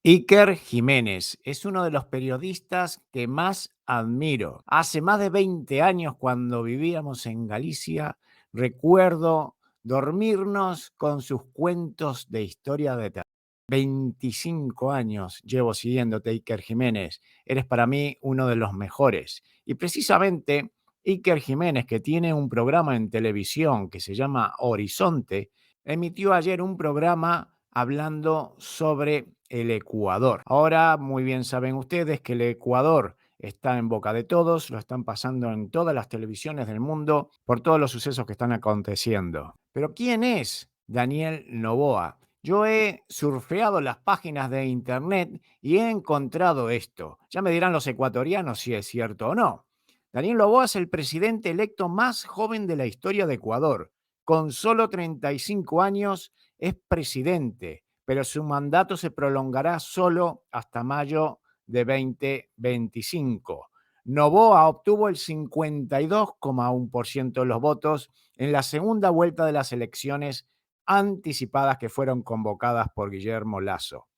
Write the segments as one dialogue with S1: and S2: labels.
S1: Iker Jiménez es uno de los periodistas que más admiro. Hace más de 20 años, cuando vivíamos en Galicia, recuerdo dormirnos con sus cuentos de historia de terror. 25 años llevo siguiéndote, Iker Jiménez. Eres para mí uno de los mejores. Y precisamente Iker Jiménez, que tiene un programa en televisión que se llama Horizonte, emitió ayer un programa hablando sobre el Ecuador. Ahora, muy bien saben ustedes que el Ecuador está en boca de todos, lo están pasando en todas las televisiones del mundo por todos los sucesos que están aconteciendo. Pero ¿quién es Daniel Noboa? Yo he surfeado las páginas de internet y he encontrado esto. Ya me dirán los ecuatorianos si es cierto o no. Daniel Noboa es el presidente electo más joven de la historia de Ecuador. Con solo 35 años es presidente, pero su mandato se prolongará solo hasta mayo de 2025. Noboa obtuvo el 52,1% de los votos en la segunda vuelta de las elecciones anticipadas que fueron convocadas por Guillermo Lasso.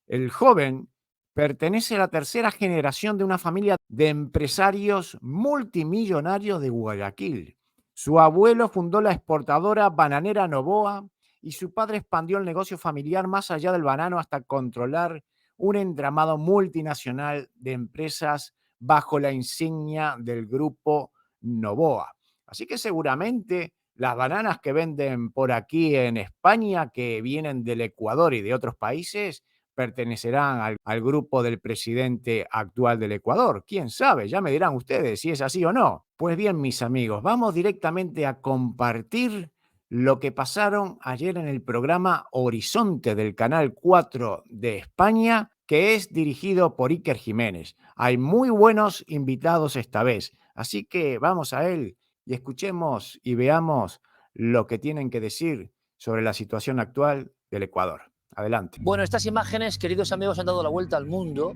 S1: El joven pertenece a la tercera generación de una familia de empresarios multimillonarios de Guayaquil. Su abuelo fundó la exportadora bananera Noboa y su padre expandió el negocio familiar más allá del banano hasta controlar un entramado multinacional de empresas bajo la insignia del grupo Noboa. Así que seguramente las bananas que venden por aquí en España, que vienen del Ecuador y de otros países, pertenecerán al grupo del presidente actual del Ecuador. ¿Quién sabe? Ya me dirán ustedes si es así o no. Pues bien, mis amigos, vamos directamente a compartir lo que pasaron ayer en el programa Horizonte del Canal 4 de España, que es dirigido por Iker Jiménez. Hay muy buenos invitados esta vez, así que vamos a él y escuchemos y veamos lo que tienen que decir sobre la situación actual del Ecuador. Adelante.
S2: Bueno, estas imágenes, queridos amigos, han dado la vuelta al mundo.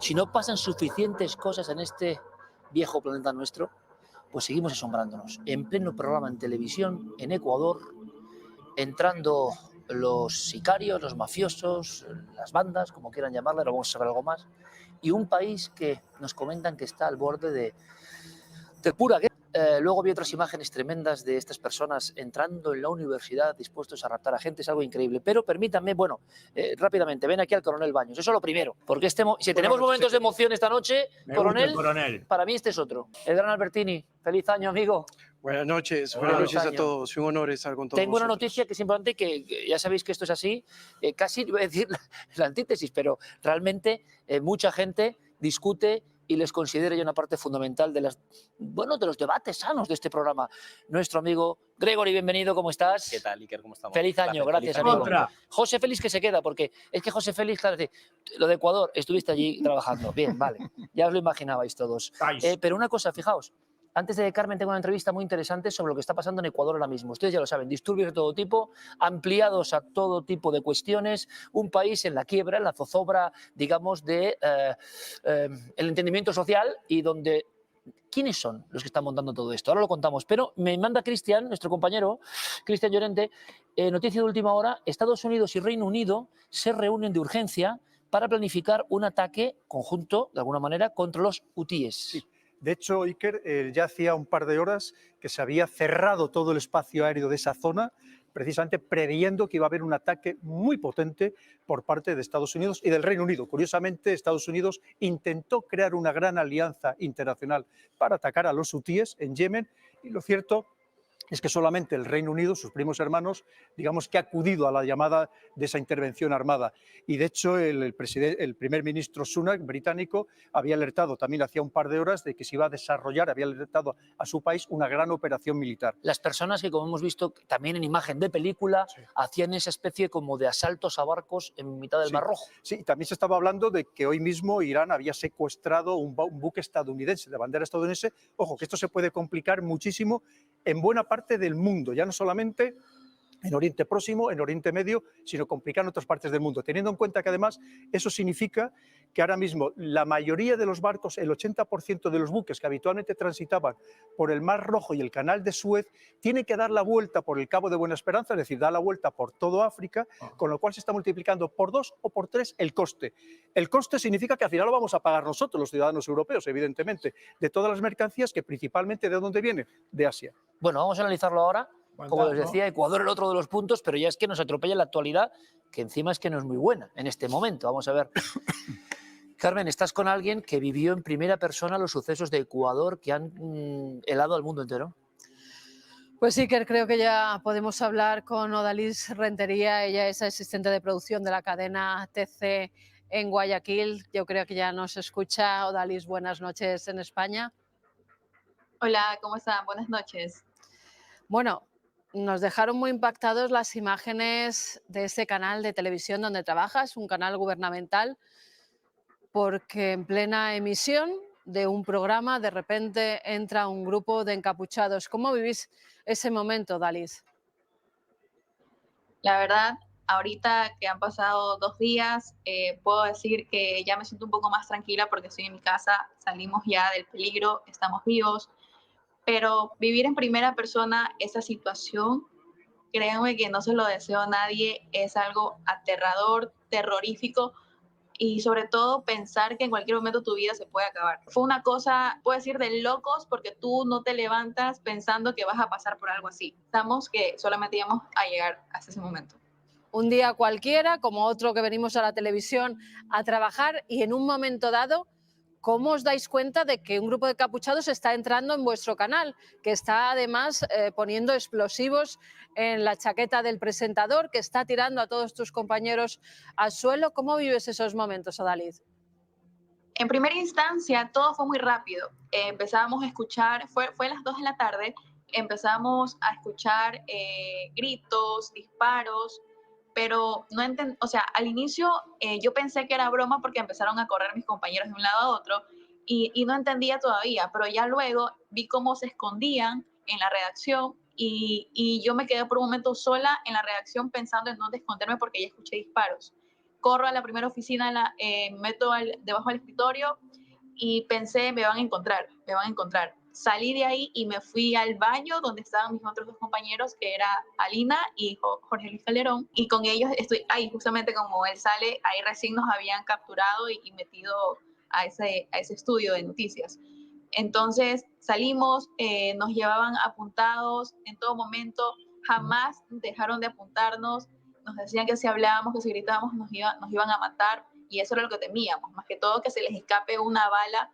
S2: Si no pasan suficientes cosas en este viejo planeta nuestro, pues seguimos asombrándonos. En pleno programa en televisión, en Ecuador, entrando los sicarios, los mafiosos, las bandas, como quieran llamarle, ahora vamos a saber algo más, y un país que nos comentan que está al borde de pura guerra. Luego vi otras imágenes tremendas de estas personas entrando en la universidad dispuestos a raptar a gente, es algo increíble. Pero permítanme, bueno, rápidamente, ven aquí al coronel Baños, eso es lo primero, porque si tenemos momentos de emoción esta noche, coronel, para mí este es otro. El gran Albertini, feliz año, amigo.
S3: Buenas noches a todos. Un honor estar con todos
S2: Tengo una
S3: vosotros.
S2: noticia que es importante, que ya sabéis que esto es así, casi voy a decir la antítesis, pero realmente mucha gente discute y les considero yo una parte fundamental de los debates sanos de este programa. Nuestro amigo Gregory, bienvenido, ¿cómo estás?
S4: ¿Qué tal, Iker? ¿Cómo estamos?
S2: Feliz año, gracias, amigo. José Félix que se queda, porque es que José Félix, claro, lo de Ecuador, estuviste allí trabajando. Bien, vale, ya os lo imaginabais todos. Pero una cosa, fijaos, antes de Carmen tengo una entrevista muy interesante sobre lo que está pasando en Ecuador ahora mismo. Ustedes ya lo saben, disturbios de todo tipo, ampliados a todo tipo de cuestiones, un país en la quiebra, en la zozobra, digamos, de el entendimiento social y donde... ¿Quiénes son los que están montando todo esto? Ahora lo contamos, pero me manda Cristian, nuestro compañero, Cristian Llorente, noticia de última hora, Estados Unidos y Reino Unido se reúnen de urgencia para planificar un ataque conjunto, de alguna manera, contra los hutíes.
S5: Sí. De hecho, Iker, ya hacía un par de horas que se había cerrado todo el espacio aéreo de esa zona, precisamente previendo que iba a haber un ataque muy potente por parte de Estados Unidos y del Reino Unido. Curiosamente, Estados Unidos intentó crear una gran alianza internacional para atacar a los hutíes en Yemen y lo cierto es que solamente el Reino Unido, sus primos hermanos, digamos que ha acudido a la llamada de esa intervención armada. Y de hecho el primer ministro Sunak, británico, había alertado también hacía un par de horas de que se iba a desarrollar, había alertado a su país una gran operación militar.
S2: Las personas que, como hemos visto también en imagen de película, hacían esa especie como de asaltos a barcos en mitad del Mar Rojo.
S5: Sí, también se estaba hablando de que hoy mismo Irán había secuestrado un buque estadounidense, de bandera estadounidense. Ojo, que esto se puede complicar muchísimo en buena parte del mundo, ya no solamente en Oriente Próximo, en Oriente Medio, sino complicar en otras partes del mundo, teniendo en cuenta que además eso significa que ahora mismo la mayoría de los barcos, el 80% de los buques que habitualmente transitaban por el Mar Rojo y el Canal de Suez, tienen que dar la vuelta por el Cabo de Buena Esperanza, es decir, dar la vuelta por todo África, con lo cual se está multiplicando por 2 o por 3 el coste. El coste significa que al final lo vamos a pagar nosotros, los ciudadanos europeos, evidentemente, de todas las mercancías que principalmente ¿de dónde vienen? De Asia.
S2: Bueno, vamos a analizarlo ahora. Como les decía, Ecuador el otro de los puntos, pero ya es que nos atropella la actualidad, que encima es que no es muy buena en este momento. Vamos a ver. Carmen, estás con alguien que vivió en primera persona los sucesos de Ecuador que han helado al mundo entero.
S4: Pues sí, que creo que ya podemos hablar con Odalis Rentería. Ella es asistente de producción de la cadena TC en Guayaquil. Yo creo que ya nos escucha. Odalis, buenas noches en España.
S6: Hola, ¿cómo están? Buenas noches.
S4: Bueno, nos dejaron muy impactados las imágenes de ese canal de televisión donde trabajas, un canal gubernamental, porque en plena emisión de un programa de repente entra un grupo de encapuchados. ¿Cómo vivís ese momento, Dalis?
S6: La verdad, ahorita que han pasado 2 días, puedo decir que ya me siento un poco más tranquila porque estoy en mi casa, salimos ya del peligro, estamos vivos, pero vivir en primera persona esa situación, créanme que no se lo deseo a nadie, es algo aterrador, terrorífico, y sobre todo pensar que en cualquier momento tu vida se puede acabar. Fue una cosa, puedo decir, de locos, porque tú no te levantas pensando que vas a pasar por algo así. Pensamos que solamente íbamos a llegar hasta ese momento.
S4: Un día cualquiera, como otro que venimos a la televisión a trabajar, y en un momento dado, ¿cómo os dais cuenta de que un grupo de capuchados está entrando en vuestro canal, que está además poniendo explosivos en la chaqueta del presentador, que está tirando a todos tus compañeros al suelo? ¿Cómo vives esos momentos, Odalis?
S6: En primera instancia, todo fue muy rápido. Empezábamos a escuchar, fue a las 2 de la tarde, empezamos a escuchar gritos, disparos, pero no o sea, al inicio yo pensé que era broma porque empezaron a correr mis compañeros de un lado a otro y no entendía todavía, pero ya luego vi cómo se escondían en la redacción y yo me quedé por un momento sola en la redacción pensando en dónde esconderme porque ya escuché disparos. Corro a la primera oficina, meto debajo del escritorio y pensé, me van a encontrar, me van a encontrar. Salí de ahí y me fui al baño donde estaban mis otros 2 compañeros, que era Alina y Jorge Luis Calderón, y con ellos estoy ahí, justamente como él sale, ahí recién nos habían capturado y metido a ese estudio de noticias. Entonces salimos, nos llevaban apuntados en todo momento, jamás dejaron de apuntarnos, nos decían que si hablábamos, que si gritábamos nos iban a matar, y eso era lo que temíamos, más que todo que se les escape una bala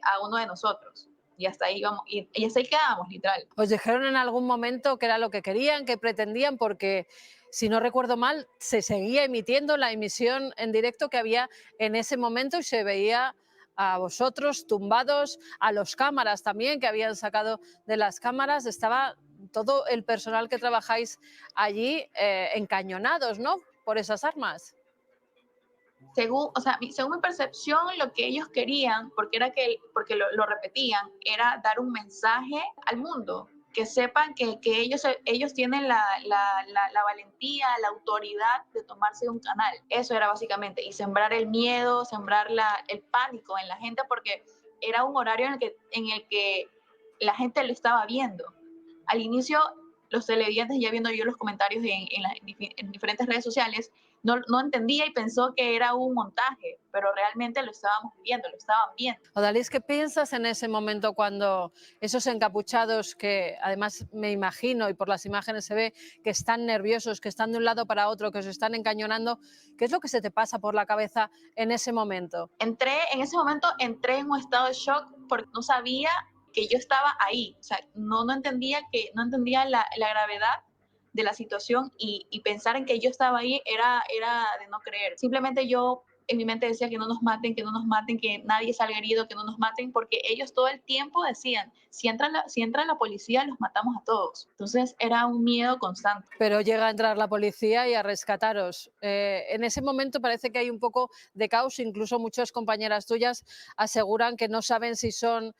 S6: a uno de nosotros. Y hasta ahí íbamos, y hasta ahí quedábamos, literal.
S4: ¿Os dijeron en algún momento qué era lo que querían, qué pretendían? Porque, si no recuerdo mal, se seguía emitiendo la emisión en directo que había en ese momento y se veía a vosotros tumbados, a los cámaras también que habían sacado de las cámaras. Estaba todo el personal que trabajáis allí encañonados, ¿no?, por esas armas.
S6: Según mi percepción, lo que ellos querían, porque lo repetían, era dar un mensaje al mundo, que sepan que ellos tienen la valentía, la autoridad de tomarse un canal. Eso era básicamente, y sembrar el miedo, sembrar el pánico en la gente, porque era un horario en el que la gente lo estaba viendo. Al inicio, los televidentes, ya viendo yo los comentarios en diferentes redes sociales, no entendía y pensó que era un montaje, pero realmente lo estábamos viviendo, lo estaban viendo.
S4: Odalis, ¿qué piensas en ese momento cuando esos encapuchados, que además me imagino y por las imágenes se ve que están nerviosos, que están de un lado para otro, que os están encañonando, qué es lo que se te pasa por la cabeza en ese momento?
S6: En ese momento entré en un estado de shock porque no sabía que yo estaba ahí, o sea, no entendía la gravedad de la situación y pensar en que yo estaba ahí era de no creer. Simplemente yo en mi mente decía que no nos maten, que nadie salga herido, que no nos maten, porque ellos todo el tiempo decían, si entra la policía, los matamos a todos. Entonces era un miedo constante.
S4: Pero llega a entrar la policía y a rescataros. En ese momento parece que hay un poco de caos, incluso muchas compañeras tuyas aseguran que no saben si son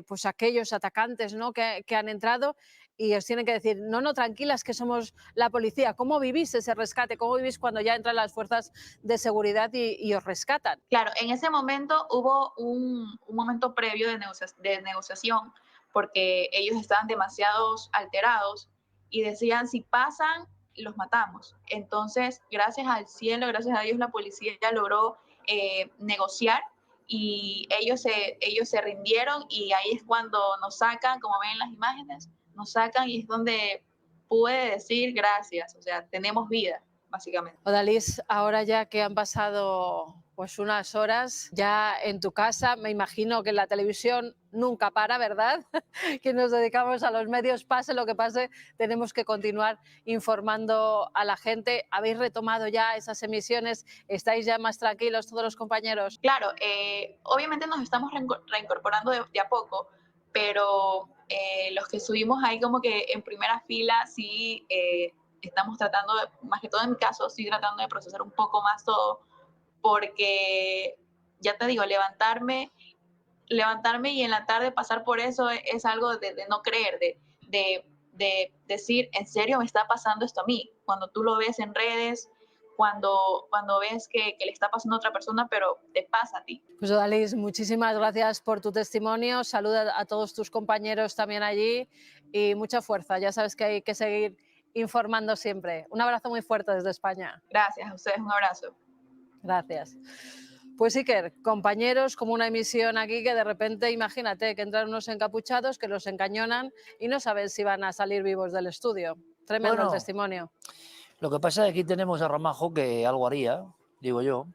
S4: pues aquellos atacantes, ¿no?, que han entrado, y os tienen que decir, no, no, tranquilas que somos la policía. ¿Cómo vivís ese rescate? ¿Cómo vivís cuando ya entran las fuerzas de seguridad y os rescatan?
S6: Claro, en ese momento hubo un momento previo de negociación porque ellos estaban demasiado alterados y decían, si pasan, los matamos. Entonces, gracias al cielo, gracias a Dios, la policía ya logró negociar y ellos se rindieron y ahí es cuando nos sacan, como ven en las imágenes, nos sacan y es donde pude decir gracias, o sea, tenemos vida, básicamente.
S4: Odalis, ahora ya que han pasado pues unas horas ya en tu casa, me imagino que la televisión nunca para, ¿verdad? Que nos dedicamos a los medios, pase lo que pase, tenemos que continuar informando a la gente. ¿Habéis retomado ya esas emisiones? ¿Estáis ya más tranquilos todos los compañeros?
S6: Claro, obviamente nos estamos reincorporando de a poco, pero los que subimos ahí como que en primera fila sí estamos tratando, más que todo en mi caso, sí tratando de procesar un poco más todo, porque ya te digo, levantarme y en la tarde pasar por eso es algo de no creer, de decir, ¿en serio me está pasando esto a mí? Cuando tú lo ves en redes, cuando ves que le está pasando a otra persona, pero te pasa a ti.
S4: Pues Odalis, muchísimas gracias por tu testimonio, saluda a todos tus compañeros también allí y mucha fuerza, ya sabes que hay que seguir informando siempre. Un abrazo muy fuerte desde España.
S6: Gracias a ustedes, un abrazo.
S4: Gracias. Pues Iker, compañeros, como una emisión aquí que de repente, imagínate, que entran unos encapuchados que los encañonan y no saben si van a salir vivos del estudio. Tremendo el testimonio.
S2: Lo que pasa es que aquí tenemos a Ramajo que algo haría, digo yo,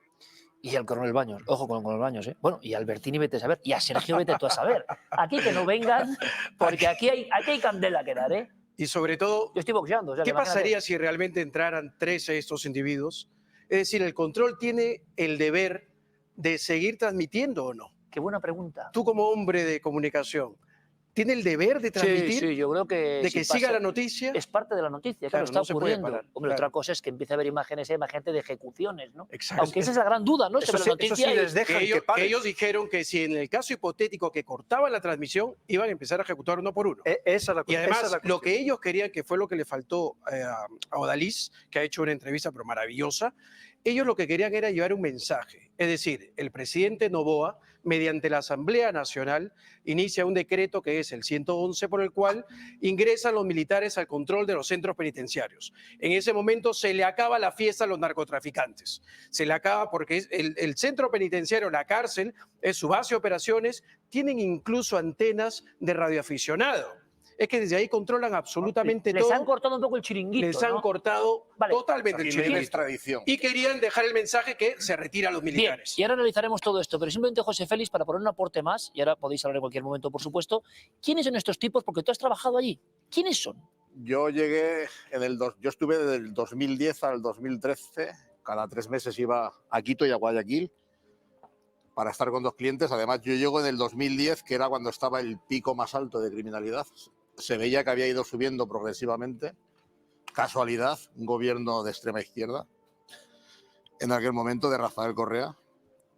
S2: y al coronel Baños, ojo con el coronel Baños, ¿eh? Bueno, y a Albertini vete a saber, y a Sergio vete tú a saber. Aquí que no vengan, porque aquí hay candela que dar, ¿eh?
S3: Y sobre todo,
S2: yo estoy boxeando. O sea,
S3: ¿qué pasaría si realmente entraran 13 estos individuos? Es decir, ¿el control tiene el deber de seguir transmitiendo o no?
S2: Qué buena pregunta.
S3: Tú como hombre de comunicación, ¿tiene el deber de transmitir?
S2: Sí, yo creo que...
S3: ¿De que siga la noticia?
S2: Es parte de la noticia, claro, está ocurriendo. Hombre, otra cosa es que empiece a haber imágenes de ejecuciones, ¿no?
S3: Exacto.
S2: Aunque esa es la gran duda, ¿no?
S3: Eso sí les dejan que ellos dijeron que si en el caso hipotético que cortaban la transmisión, iban a empezar a ejecutar uno por uno. Y además, lo que ellos querían, que fue lo que le faltó a Odalis, que ha hecho una entrevista pero maravillosa, ellos lo que querían era llevar un mensaje. Es decir, el presidente Noboa, mediante la Asamblea Nacional, inicia un decreto que es el 111, por el cual ingresan los militares al control de los centros penitenciarios. En ese momento se le acaba la fiesta a los narcotraficantes. Se le acaba porque el centro penitenciario, la cárcel, es su base de operaciones, tienen incluso antenas de radioaficionado. Es que desde ahí controlan absolutamente todo.
S2: Les han cortado un poco el chiringuito.
S3: Les han cortado totalmente el chiringuito. Y querían dejar el mensaje que se retiran los militares.
S2: Bien, y ahora analizaremos todo esto, pero simplemente, José Félix, para poner un aporte más, y ahora podéis hablar en cualquier momento, por supuesto, ¿quiénes son estos tipos? Porque tú has trabajado allí. ¿Quiénes son?
S7: Yo llegué yo estuve del 2010 al 2013, cada 3 meses iba a Quito y a Guayaquil para estar con 2 clientes. Además, yo llego en el 2010, que era cuando estaba el pico más alto de criminalidad. Se veía que había ido subiendo progresivamente. Casualidad, un gobierno de extrema izquierda, en aquel momento de Rafael Correa,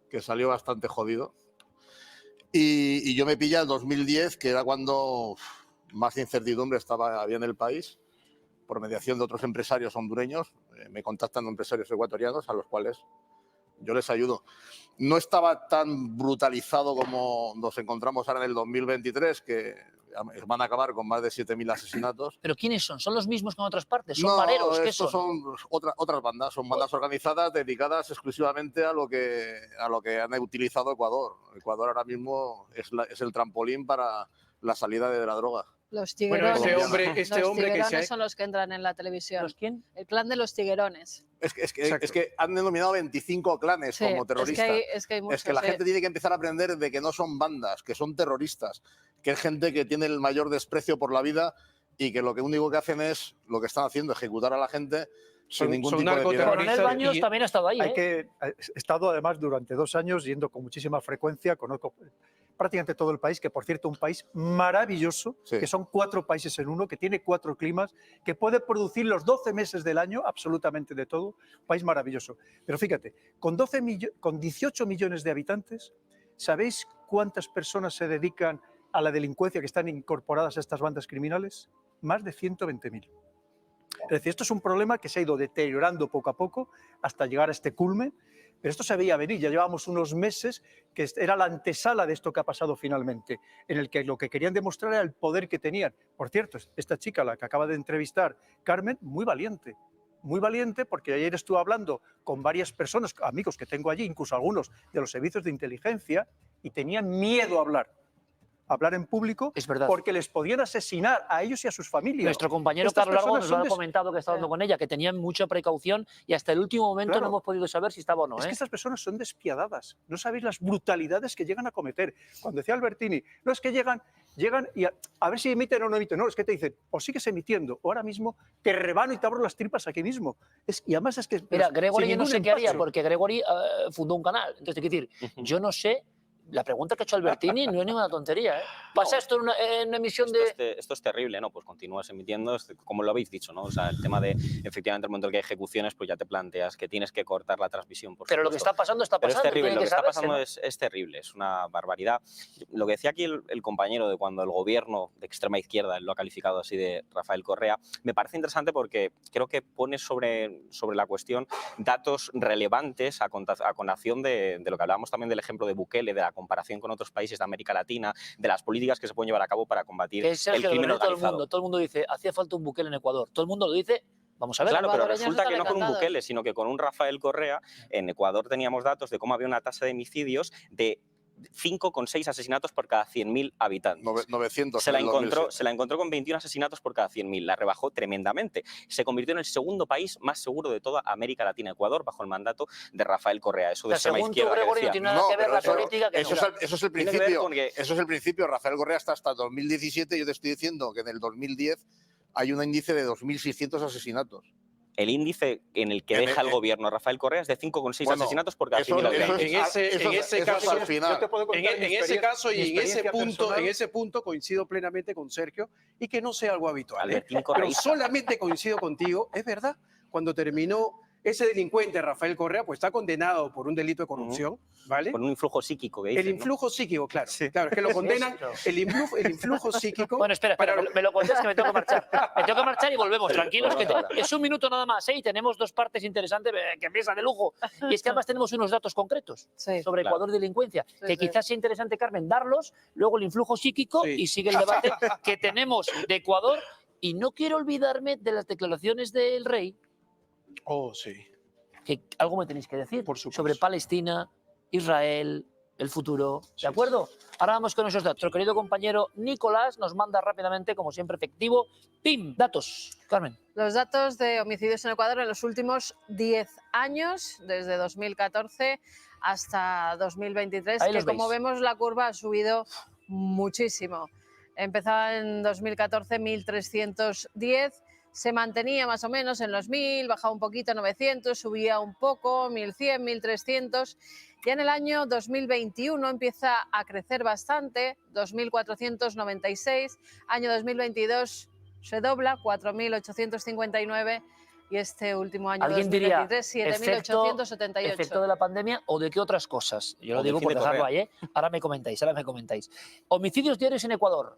S7: que salió bastante jodido. Y yo me pillé el 2010, que era cuando más incertidumbre había en el país, por mediación de otros empresarios hondureños. Me contactan empresarios ecuatorianos a los cuales yo les ayudo. No estaba tan brutalizado como nos encontramos ahora en el 2023, que van a acabar con más de 7.000 asesinatos.
S2: ¿Pero quiénes son? ¿Son los mismos que en otras partes? ¿Son mareros? ¿Qué
S7: estos son otras bandas, son bandas organizadas dedicadas exclusivamente a lo que han utilizado Ecuador. Ecuador ahora mismo es el trampolín para la salida de la droga.
S4: Los tiguerones.
S3: Bueno, este hombre que
S4: son los que entran en la televisión.
S2: ¿Los quién?
S4: El clan de los tiguerones.
S7: Es que han denominado 25 clanes como terroristas.
S4: Es que hay muchos,
S7: la gente tiene que empezar a aprender de que no son bandas, que son terroristas, que es gente que tiene el mayor desprecio por la vida y que lo único que hacen es, lo que están haciendo, ejecutar a la gente sin ningún tipo de piedad.
S2: El coronel Baños también ha estado ahí.
S5: He estado además durante 2 años yendo con muchísima frecuencia, conozco prácticamente todo el país, que por cierto un país maravilloso, que son 4 países en uno, que tiene 4 climas, que puede producir los 12 meses del año absolutamente de todo, un país maravilloso. Pero fíjate, con 18 millones de habitantes, ¿sabéis cuántas personas se dedican a la delincuencia que están incorporadas a estas bandas criminales? más de 120.000. Es decir, esto es un problema que se ha ido deteriorando poco a poco hasta llegar a este culmen, pero esto se veía venir. Ya llevábamos unos meses que era la antesala de esto que ha pasado finalmente, en el que lo que querían demostrar era el poder que tenían. Por cierto, esta chica, la que acaba de entrevistar, Carmen, muy valiente porque ayer estuve hablando con varias personas, amigos que tengo allí, incluso algunos de los servicios de inteligencia, y tenían miedo a hablar en público,
S2: es verdad,
S5: porque les podían asesinar a ellos y a sus familias.
S2: Nuestro compañero Carlos Largo nos lo ha comentado, que está hablando con ella, que tenían mucha precaución y hasta el último momento no hemos podido saber si estaba o no.
S5: Es que estas personas son despiadadas, no sabéis las brutalidades que llegan a cometer. Cuando decía Albertini, no es que llegan y a ver si emiten o no emiten, no, es que te dicen, o sigues emitiendo, o ahora mismo te rebano y te abro las tripas aquí mismo. Y además es que...
S2: Mira, Gregory yo no sé qué haría, porque Gregory fundó un canal, entonces hay que decir, yo no sé. La pregunta que ha hecho Albertini no es ninguna tontería, ¿eh? ¿Pasa esto en una emisión
S8: Esto es terrible, ¿no? Pues continúas emitiendo, como lo habéis dicho, ¿no? O sea, el tema de, efectivamente, el momento en que hay ejecuciones, pues ya te planteas que tienes que cortar la transmisión.
S2: Pero lo que está pasando, está pasando.
S8: Pero es terrible, lo que está pasando
S2: ¿no?
S8: es terrible, es una barbaridad. Lo que decía aquí el compañero de cuando el gobierno de extrema izquierda, él lo ha calificado así, de Rafael Correa, me parece interesante porque creo que pone sobre la cuestión datos relevantes a colación de lo que hablábamos también del ejemplo de Bukele, de la comparación con otros países de América Latina, de las políticas que se pueden llevar a cabo para combatir el crimen organizado.
S2: Todo el mundo dice, hacía falta un Bukele en Ecuador. Todo el mundo lo dice, vamos a ver.
S8: Claro, pero resulta que no con un Bukele, sino que con un Rafael Correa, en Ecuador teníamos datos de cómo había una tasa de homicidios de 5,6 asesinatos por cada 100.000 habitantes.
S7: 900.
S8: Se la encontró con 21 asesinatos por cada 100.000. La rebajó tremendamente. Se convirtió en el segundo país más seguro de toda América Latina, Ecuador, bajo el mandato de Rafael Correa. Eso de extrema izquierda.
S2: Gregorio, no tiene nada que ver la política.
S7: Eso es el principio. Eso es el principio. Rafael Correa está hasta 2017. Yo te estoy diciendo que en el 2010 hay un índice de 2.600 asesinatos.
S8: El índice en el que deja el gobierno Rafael Correa es de 5,6 asesinatos por cada 100.000 habitantes.
S3: En ese caso y en ese punto coincido plenamente con Sergio, y que no sea algo habitual. Pero solamente coincido contigo, es verdad, cuando terminó ese delincuente, Rafael Correa, pues está condenado por un delito de corrupción, ¿vale?
S8: Por un influjo psíquico que dicen,
S3: el influjo psíquico, claro. Sí. Claro, es que lo condenan. El influjo psíquico...
S2: Bueno, espera, me lo contés que me tengo que marchar. Me tengo que marchar y volvemos, tranquilos, que es un minuto nada más, ¿eh? Y tenemos dos partes interesantes que empiezan de lujo. Y es que además tenemos unos datos concretos sobre Ecuador y delincuencia, que quizás sea interesante, Carmen, darlos, luego el influjo psíquico y sigue el debate que tenemos de Ecuador. Y no quiero olvidarme de las declaraciones del rey.
S3: Oh, sí.
S2: Que algo me tenéis que decir sobre Palestina, Israel, el futuro. ¿De acuerdo? Ahora vamos con esos datos. Nuestro querido compañero Nicolás nos manda rápidamente, como siempre, efectivo. ¡Pim! Datos. Carmen.
S4: Los datos de homicidios en Ecuador en los últimos 10 años, desde 2014 hasta 2023, que como vemos la curva ha subido muchísimo. Empezaba en 2014 1.310, se mantenía más o menos en los 1.000, bajaba un poquito, 900, subía un poco, 1.100, 1.300. Ya en el año 2021 empieza a crecer bastante, 2.496, año 2022 se dobla, 4.859 y este último año 2023, 7.878.
S2: ¿Efecto de la pandemia o de qué otras cosas? Yo lo digo por dejarlo ahí, ¿eh? Ahora me comentáis. Homicidios diarios en Ecuador.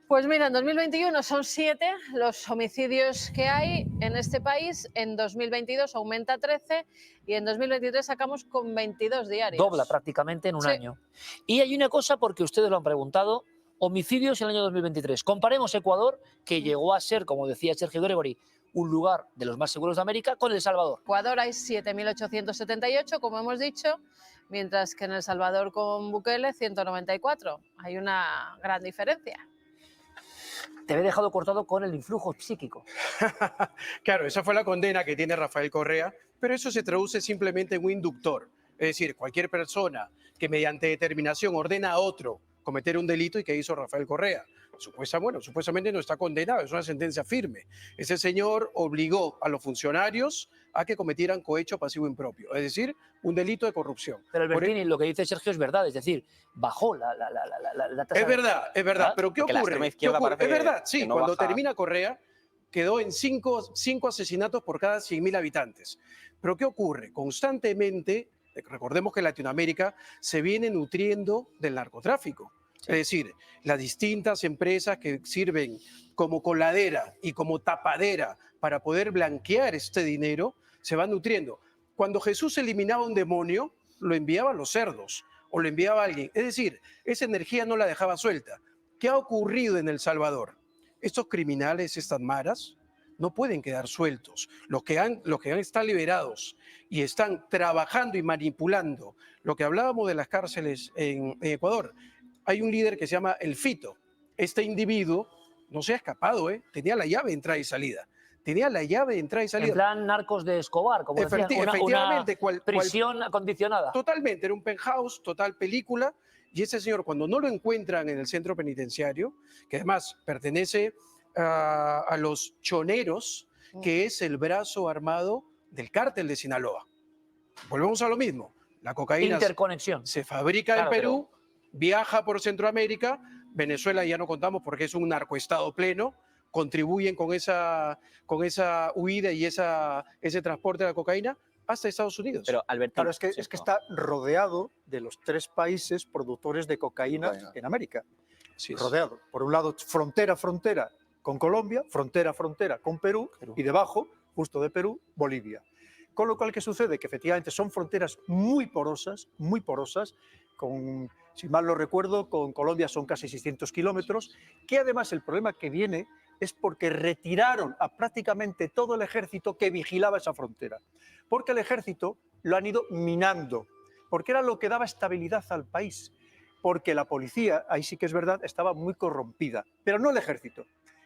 S4: Pues mira, en 2021 son 7 los homicidios que hay en este país, en 2022 aumenta 13 y en 2023 sacamos con 22 diarios.
S2: Dobla prácticamente en un año. Y hay una cosa, porque ustedes lo han preguntado, homicidios en el año 2023. Comparemos Ecuador, que llegó a ser, como decía Sergio Gregory, un lugar de los más seguros de América, con El Salvador.
S4: En Ecuador hay 7.878, como hemos dicho, mientras que en El Salvador con Bukele 194. Hay una gran diferencia.
S2: Te he dejado cortado con el influjo psíquico.
S3: Claro, esa fue la condena que tiene Rafael Correa, pero eso se traduce simplemente en un inductor. Es decir, cualquier persona que mediante determinación ordena a otro cometer un delito, y que hizo Rafael Correa. Supuestamente no está condenado, es una sentencia firme. Ese señor obligó a los funcionarios a que cometieran cohecho pasivo impropio, es decir, un delito de corrupción.
S2: Pero Albertini, lo que dice Sergio es verdad, es decir, bajó la tasa.
S3: Es verdad, ¿Ah? Pero ¿qué ocurre? Es verdad, sí, no cuando termina Correa quedó en 5 asesinatos por cada 100.000 habitantes. Pero ¿qué ocurre? Constantemente, recordemos que Latinoamérica se viene nutriendo del narcotráfico. Es decir, las distintas empresas que sirven como coladera y como tapadera para poder blanquear este dinero se van nutriendo. Cuando Jesús eliminaba un demonio, lo enviaba a los cerdos o lo enviaba a alguien. Es decir, esa energía no la dejaba suelta. ¿Qué ha ocurrido en El Salvador? Estos criminales, estas maras, no pueden quedar sueltos. Los que están liberados y están trabajando y manipulando. Lo que hablábamos de las cárceles en Ecuador, hay un líder que se llama El Fito. Este individuo no se ha escapado, tenía la llave de entrada y salida. Tenía la llave de entrada y salida.
S2: En plan narcos de Escobar, como decían,
S3: efectivamente,
S2: una prisión acondicionada.
S3: Totalmente, era un penthouse, total película. Y ese señor, cuando no lo encuentran en el centro penitenciario, que además pertenece a los choneros, que es el brazo armado del cártel de Sinaloa. Volvemos a lo mismo. La cocaína
S2: interconexión.
S3: Se fabrica en Perú, viaja por Centroamérica, Venezuela ya no contamos porque es un narcoestado pleno, contribuyen con esa huida y ese transporte de la cocaína hasta Estados Unidos.
S8: Pero, Alberto,
S5: claro, es que está rodeado de los 3 países productores de cocaína en América.
S3: Sí,
S5: rodeado. Por un lado, frontera con Colombia, frontera con Perú, y debajo, justo de Perú, Bolivia. Con lo cual, ¿qué sucede? Que efectivamente son fronteras muy porosas, si mal lo recuerdo, con Colombia son casi 600 kilómetros, que además el problema que viene es porque retiraron a prácticamente todo el ejército que vigilaba esa frontera. Porque el ejército lo han ido minando, porque era lo que daba estabilidad al país. Porque la policía, ahí sí que es verdad, estaba muy corrompida, pero no el ejército.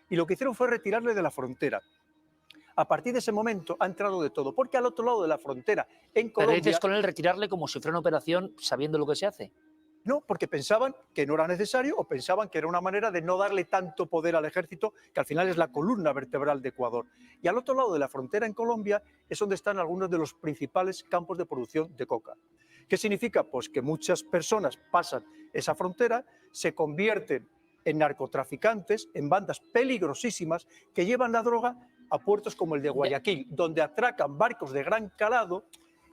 S5: Y lo que hicieron fue retirarle de la frontera. A partir de ese momento ha entrado de todo, porque al otro lado de la frontera, en Colombia...
S2: ¿Pero dices con él retirarle como si fuera una operación sabiendo lo que se hace?
S5: No, porque pensaban que no era necesario o pensaban que era una manera de no darle tanto poder al ejército, que al final es la columna vertebral de Ecuador. Y al otro lado de la frontera, en Colombia, es donde están algunos de los principales campos de producción de coca. ¿Qué significa? Pues que muchas personas pasan esa frontera, se convierten en narcotraficantes, en bandas peligrosísimas que llevan la droga a puertos como el de Guayaquil, donde atracan barcos de gran calado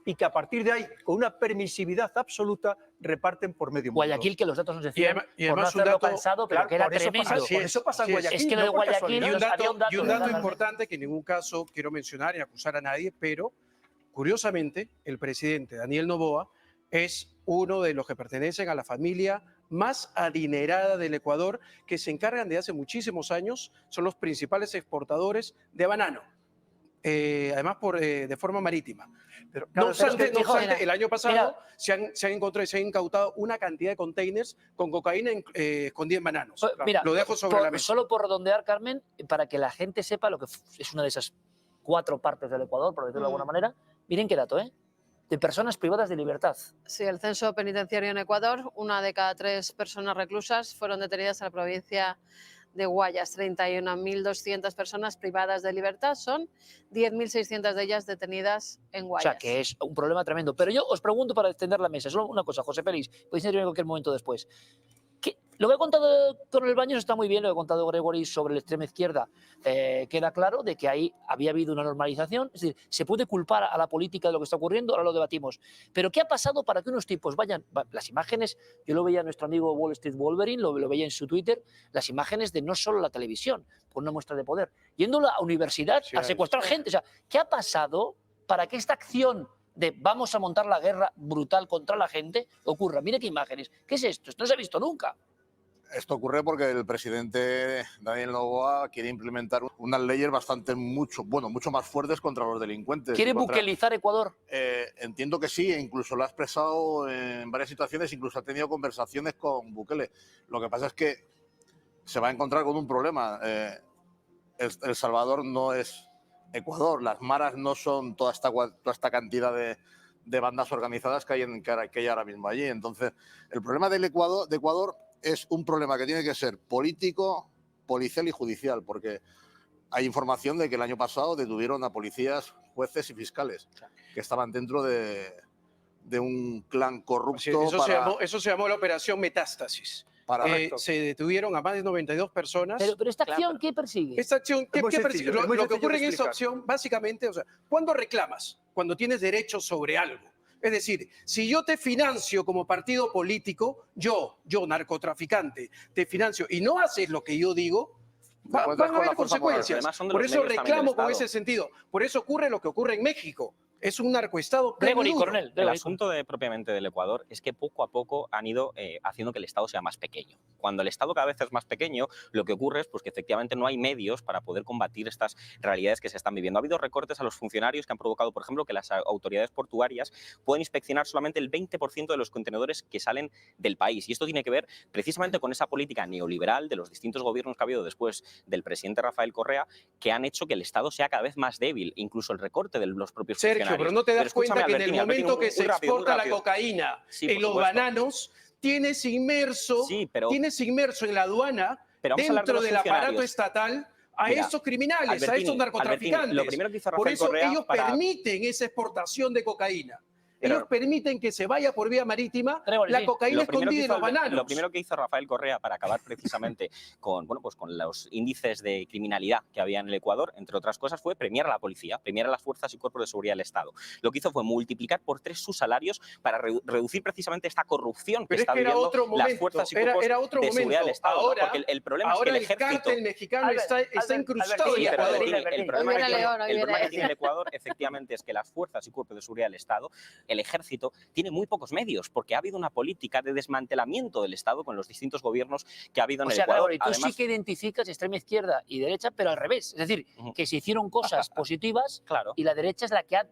S5: y que a partir de ahí, con una permisividad absoluta, reparten por medio mundo.
S2: Guayaquil, que los datos nos decían,
S3: y
S2: por no hacerlo cansado, pero que era tremendo.
S5: Por eso pasa en Guayaquil.
S2: Es que lo de Guayaquil
S3: y un dato importante que en ningún caso quiero mencionar y acusar a nadie, pero curiosamente el presidente Daniel Noboa es uno de los que pertenecen a la familia más adinerada del Ecuador, que se encargan de hace muchísimos años, son los principales exportadores de banano. Además de forma marítima. Pero, claro, no obstante, el año pasado se han encontrado y se han incautado una cantidad de containers con cocaína escondida en bananos.
S2: Mira,
S3: lo dejo sobre la mesa.
S2: Solo por redondear, Carmen, para que la gente sepa lo que es una de esas 4 partes del Ecuador, por decirlo de alguna manera. Miren qué dato, de personas privadas de libertad.
S4: Sí, el censo penitenciario en Ecuador, 1 de cada 3 personas reclusas fueron detenidas en la provincia de Guayas. 31.200 personas privadas de libertad, son 10.600 de ellas detenidas en Guayas.
S2: O sea, que es un problema tremendo. Pero yo os pregunto para extender la mesa, solo una cosa, José Félix, podéis intervenir en cualquier momento después. Lo que ha contado Coronel Baños está muy bien, lo que ha contado Gregory sobre la extrema izquierda. Queda claro de que ahí había habido una normalización, es decir, se puede culpar a la política de lo que está ocurriendo, ahora lo debatimos. Pero ¿qué ha pasado para que unos tipos vayan? Las imágenes, yo lo veía a nuestro amigo Wall Street Wolverine, lo veía en su Twitter, las imágenes de no solo la televisión, por una muestra de poder, yendo a la universidad a secuestrar gente. O sea, ¿qué ha pasado para que esta acción de vamos a montar la guerra brutal contra la gente ocurra? Mire qué imágenes. ¿Qué es esto? Esto no se ha visto nunca.
S7: Esto ocurre porque el presidente Daniel Noboa quiere implementar unas leyes mucho más fuertes contra los delincuentes.
S2: ¿Quiere buquelizar Ecuador?
S7: Entiendo que sí, e incluso lo ha expresado en varias situaciones, incluso ha tenido conversaciones con Bukele. Lo que pasa es que se va a encontrar con un problema. El Salvador no es Ecuador, las maras no son toda esta cantidad de bandas organizadas que hay ahora mismo allí. Entonces, el problema de Ecuador es un problema que tiene que ser político, policial y judicial, porque hay información de que el año pasado detuvieron a policías, jueces y fiscales que estaban dentro de un clan corrupto.
S3: Eso se llamó la operación Metástasis. Se detuvieron a más de 92 personas.
S2: Pero esta acción, ¿qué persigue?
S3: Esta acción, ¿qué persigue? Lo que ocurre en esa opción, básicamente, ¿cuándo reclamas? Cuando tienes derechos sobre algo. Es decir, si yo te financio como partido político, yo narcotraficante, te financio y no haces lo que yo digo, van a haber consecuencias. Por eso reclamo con ese sentido. Por eso ocurre lo que ocurre en México. Es un narcoestado.
S2: Gregory, coronel.
S8: El asunto propiamente del Ecuador es que poco a poco han ido haciendo que el Estado sea más pequeño. Cuando el Estado cada vez es más pequeño, lo que ocurre es pues, que efectivamente no hay medios para poder combatir estas realidades que se están viviendo. Ha habido recortes a los funcionarios que han provocado, por ejemplo, que las autoridades portuarias pueden inspeccionar solamente el 20% de los contenedores que salen del país. Y esto tiene que ver precisamente con esa política neoliberal de los distintos gobiernos que ha habido después del presidente Rafael Correa, que han hecho que el Estado sea cada vez más débil, incluso el recorte de los propios funcionarios.
S3: Pero no te das cuenta que en el momento que se exporta la cocaína en los bananos, tienes inmerso en la aduana, dentro del aparato estatal, a esos criminales, a esos narcotraficantes.
S8: Lo primero que hizo
S3: Por
S8: Rafael
S3: eso
S8: Correa
S3: ellos permiten esa exportación de cocaína. Ellos permiten que se vaya por vía marítima la cocaína escondida en los bananos.
S8: Lo primero que hizo Rafael Correa para acabar precisamente con, pues con los índices de criminalidad que había en el Ecuador, entre otras cosas, fue premiar a la policía, premiar a las fuerzas y cuerpos de seguridad del Estado. Lo que hizo fue multiplicar por 3 sus salarios para reducir precisamente esta corrupción que está viviendo las fuerzas y cuerpos de seguridad del Estado.
S3: Ahora,
S8: porque el problema es que el ejército...
S3: cártel mexicano está incrustado en Ecuador.
S8: El problema que tiene el Ecuador efectivamente es que las fuerzas y cuerpos de seguridad del Estado, el ejército, tiene muy pocos medios, porque ha habido una política de desmantelamiento del Estado con los distintos gobiernos que ha habido en el Ecuador.
S2: Claro, y tú además, sí que identificas extrema izquierda y derecha, pero al revés. Es decir, que se hicieron cosas positivas y la derecha es la que ha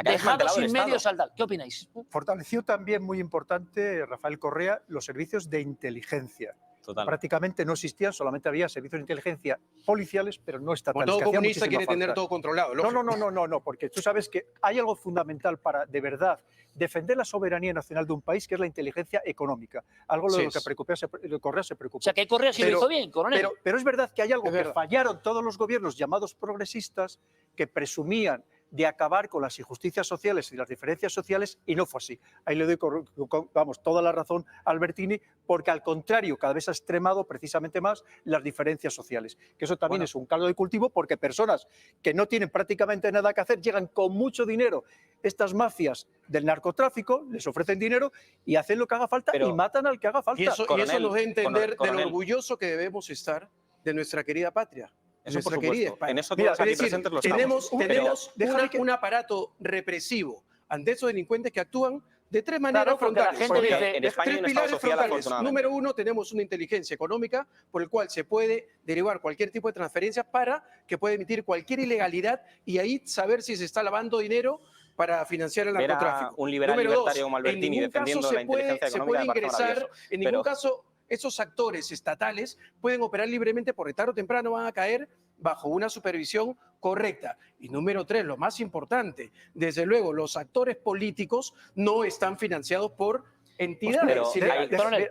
S2: dejado sin medios al tal. ¿Qué opináis?
S5: Fortaleció también, muy importante, Rafael Correa, los servicios de inteligencia. Prácticamente no existían, solamente había servicios de inteligencia policiales, pero no estatales.
S3: Todo comunista quiere tener todo controlado.
S5: No, porque tú sabes que hay algo fundamental para, de verdad, defender la soberanía nacional de un país, que es la inteligencia económica. Algo de lo que Correa se preocupa.
S2: O sea, que Correa sí lo hizo bien, coronel.
S5: Pero es verdad que hay algo que fallaron todos los gobiernos llamados progresistas, que presumían de acabar con las injusticias sociales y las diferencias sociales, y no fue así. Ahí le doy toda la razón a Albertini, porque al contrario, cada vez ha extremado precisamente más las diferencias sociales. Que eso también es un caldo de cultivo, porque personas que no tienen prácticamente nada que hacer llegan con mucho dinero. Estas mafias del narcotráfico les ofrecen dinero y hacen lo que haga falta y matan al que haga falta.
S3: Y eso nos da a entender de lo orgulloso que debemos estar de nuestra querida patria.
S8: Eso por supuesto. En eso
S3: Mira,
S8: todos aquí presentes lo
S3: tenemos un aparato represivo ante esos delincuentes que actúan de 3 maneras frontales.
S8: En España hay un Estado social, afortunadamente.
S3: Número 1, tenemos una inteligencia económica por el cual se puede derivar cualquier tipo de transferencia para que pueda emitir cualquier ilegalidad y ahí saber si se está lavando dinero para financiar el narcotráfico.
S8: Un liberal
S3: Número
S8: libertario
S3: 2,
S8: como Albertini defendiendo la inteligencia económica.
S3: se puede ingresar, en ningún caso esos actores estatales pueden operar libremente porque tarde o temprano van a caer bajo una supervisión correcta. Y número 3, lo más importante, desde luego, los actores políticos no están financiados por entidades.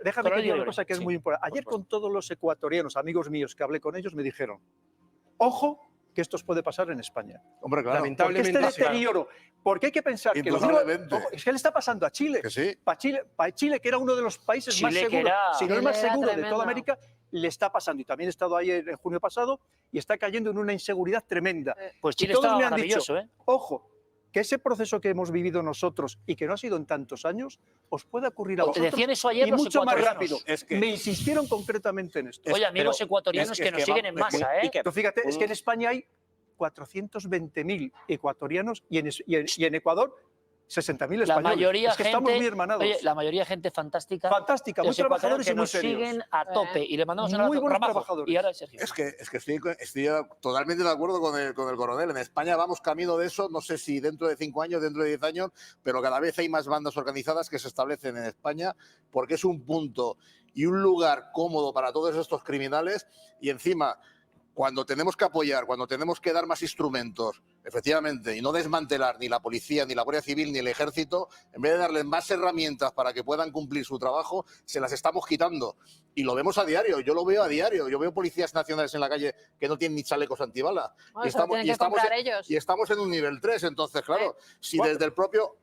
S5: Déjame decir una cosa que es muy importante. Ayer con todos los ecuatorianos, amigos míos que hablé con ellos, me dijeron, ojo, que esto puede pasar en España.
S7: Hombre, claro.
S5: Lamentablemente. Porque este deterioro, porque hay que pensar que es que le está pasando a Chile.
S7: Que sí.
S5: Para Chile, que era uno de los países más seguros, si no el más seguro de toda América, le está pasando. Y también he estado ahí en junio pasado y está cayendo en una inseguridad tremenda.
S2: Pues Chile
S5: todos
S2: está
S5: me han
S2: maravilloso,
S5: dicho, ojo, que ese proceso que hemos vivido nosotros y que no ha sido en tantos años, os puede ocurrir a vosotros.
S2: Te decían eso ayer
S5: y
S2: los
S5: mucho más
S2: ecuatorianos.
S5: rápido. Me insistieron concretamente en esto.
S2: Oye, amigos ecuatorianos que nos siguen en masa,
S5: Pero fíjate, es que en España hay 420.000 ecuatorianos y en Ecuador 60.000 españoles.
S2: La mayoría
S5: es que estamos muy hermanados.
S2: Oye, la mayoría gente fantástica.
S5: Fantástica, muy trabajadores y muy
S2: nos
S5: serios.
S2: siguen a tope y le mandamos un
S5: muy buenos
S2: Ramajo.
S5: trabajadores.
S2: Y ahora Sergio.
S7: Es que estoy totalmente de acuerdo con el coronel. En España vamos camino de eso, no sé si dentro de 5 años, dentro de 10 años, pero cada vez hay más bandas organizadas que se establecen en España porque es un punto y un lugar cómodo para todos estos criminales y encima, cuando tenemos que apoyar, cuando tenemos que dar más instrumentos, efectivamente, y no desmantelar ni la policía, ni la Guardia Civil, ni el Ejército, en vez de darles más herramientas para que puedan cumplir su trabajo, se las estamos quitando. Y lo vemos a diario, yo lo veo a diario. Yo veo policías nacionales en la calle que no tienen ni chalecos antibala.
S4: Y
S7: estamos en un nivel 3. Entonces, claro, si desde el propio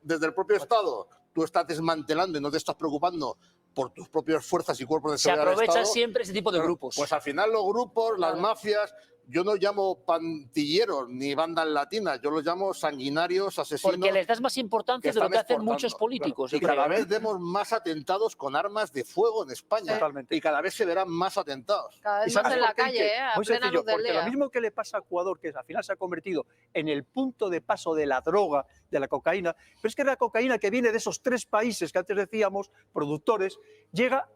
S7: Estado tú estás desmantelando y no te estás preocupando por tus propias fuerzas y cuerpos de seguridad del Estado,
S2: se aprovecha siempre ese tipo de grupos.
S7: Pues al final los grupos, las mafias, yo no llamo pandilleros ni bandas latinas, yo los llamo sanguinarios, asesinos.
S2: Porque les das más importancia de lo que hacen muchos políticos.
S7: Claro. Y cada vez vemos más atentados con armas de fuego en España.
S5: Totalmente.
S7: Y cada vez se verán más atentados.
S4: Cada vez más en la calle, a
S5: muy
S4: plena
S5: sencillo,
S4: luz del
S5: porque
S4: día.
S5: lo mismo que le pasa a Ecuador, que al final se ha convertido en el punto de paso de la droga, de la cocaína, pero es que la cocaína que viene de esos 3 países que antes decíamos, productores, llega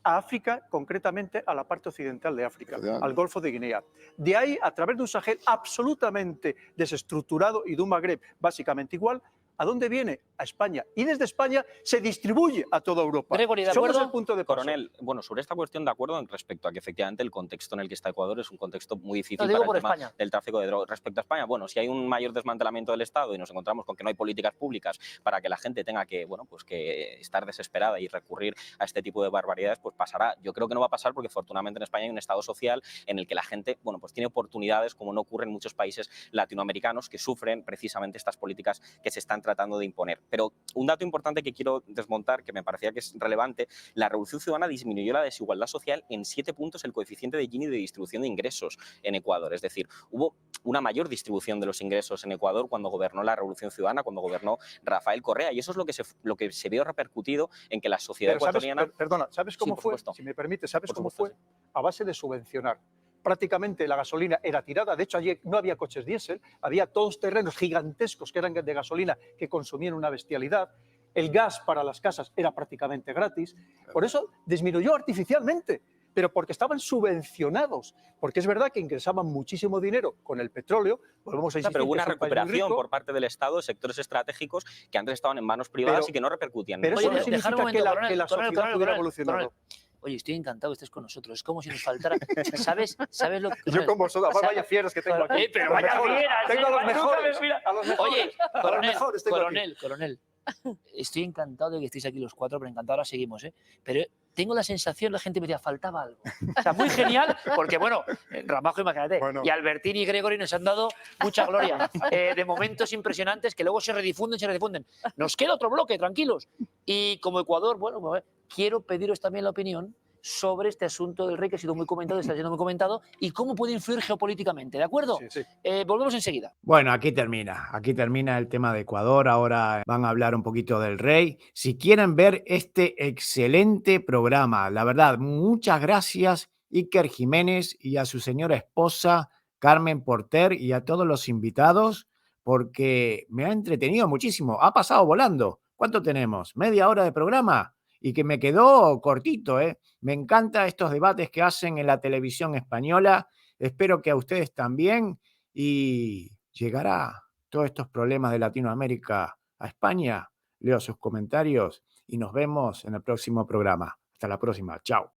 S5: a África, concretamente a la parte occidental de África, al Golfo de Guinea. De ahí, a través de un Sahel absolutamente desestructurado y de un Magreb básicamente igual, ¿a dónde viene? A España. Y desde España se distribuye a toda Europa.
S2: Gregory, ¿de acuerdo?
S5: Somos el punto de paso.
S8: Coronel, bueno, sobre esta cuestión de acuerdo en respecto a que efectivamente el contexto en el que está Ecuador es un contexto muy difícil
S2: Lo digo
S8: para
S2: por
S8: el tema
S2: España.
S8: del tráfico de drogas. Respecto a España, bueno, si hay un mayor desmantelamiento del Estado y nos encontramos con que no hay políticas públicas para que la gente tenga que, bueno, pues que estar desesperada y recurrir a este tipo de barbaridades, pues pasará. Yo creo que no va a pasar porque afortunadamente en España hay un Estado social en el que la gente, bueno, pues tiene oportunidades como no ocurre en muchos países latinoamericanos que sufren precisamente estas políticas que se están tratando de imponer. Pero un dato importante que quiero desmontar, que me parecía que es relevante, la Revolución Ciudadana disminuyó la desigualdad social en 7 puntos el coeficiente de Gini de distribución de ingresos en Ecuador. Es decir, hubo una mayor distribución de los ingresos en Ecuador cuando gobernó la Revolución Ciudadana, cuando gobernó Rafael Correa. Y eso es lo que se vio repercutido en que la sociedad ecuatoriana...
S5: Perdona, ¿sabes cómo
S8: Sí,
S5: fue?
S8: supuesto.
S5: Si me permite, ¿sabes
S8: Por
S5: cómo
S8: supuesto,
S5: fue? A base de subvencionar. Prácticamente la gasolina era tirada, de hecho allí no había coches diésel, había todos terrenos gigantescos que eran de gasolina que consumían una bestialidad, el gas para las casas era prácticamente gratis, por eso disminuyó artificialmente, pero porque estaban subvencionados, porque es verdad que ingresaban muchísimo dinero con el petróleo, volvemos a insistir,
S8: pero hubo una
S5: que es un país muy
S8: recuperación
S5: rico,
S8: por parte del Estado de sectores estratégicos que antes estaban en manos privadas
S5: Pero-
S8: y que no repercutían.
S5: pero eso
S2: Oye,
S5: no
S2: dejar un
S5: significa
S2: momento,
S5: que la
S2: coronel,
S5: sociedad
S2: coronel,
S5: hubiera
S2: coronel,
S5: evolucionado.
S2: coronel. Oye, estoy encantado que estés con nosotros. Es como si nos faltara... ¿Sabes lo que...?
S5: Yo con vosotros,
S2: ¿Sabes?
S5: vaya fieras que tengo aquí.
S2: Pero
S5: Los
S2: vaya
S5: mejores.
S2: fieras,
S5: Tengo a los
S2: nunca
S5: mejores.
S2: me mira.
S5: A los mejores.
S2: Oye,
S5: A los
S2: coronel,
S5: mejores tengo aquí.
S2: coronel, estoy encantado de que estéis aquí los 4, pero encantado, ahora seguimos, ¿eh? Pero tengo la sensación, la gente me decía, faltaba algo. O sea, muy genial, porque bueno, Ramajo, imagínate,
S5: Bueno.
S2: y Albertini y Gregory nos han dado mucha gloria, de momentos impresionantes que luego se redifunden. Nos queda otro bloque, tranquilos. Y como Ecuador, bueno, quiero pediros también la opinión sobre este asunto del rey, que ha sido muy comentado, está siendo muy comentado, y cómo puede influir geopolíticamente, ¿de acuerdo?
S5: Sí, sí.
S2: Volvemos enseguida.
S1: Bueno, aquí termina el tema de Ecuador. Ahora van a hablar un poquito del rey. Si quieren ver este excelente programa, la verdad, muchas gracias Iker Jiménez y a su señora esposa Carmen Porter y a todos los invitados, porque me ha entretenido muchísimo. Ha pasado volando. ¿Cuánto tenemos? ¿Media hora de programa? Y que me quedó cortito, ¿eh? Me encantan estos debates que hacen en la televisión española. Espero que a ustedes también. Y llegará todos estos problemas de Latinoamérica a España. Leo sus comentarios y nos vemos en el próximo programa. Hasta la próxima. Chao.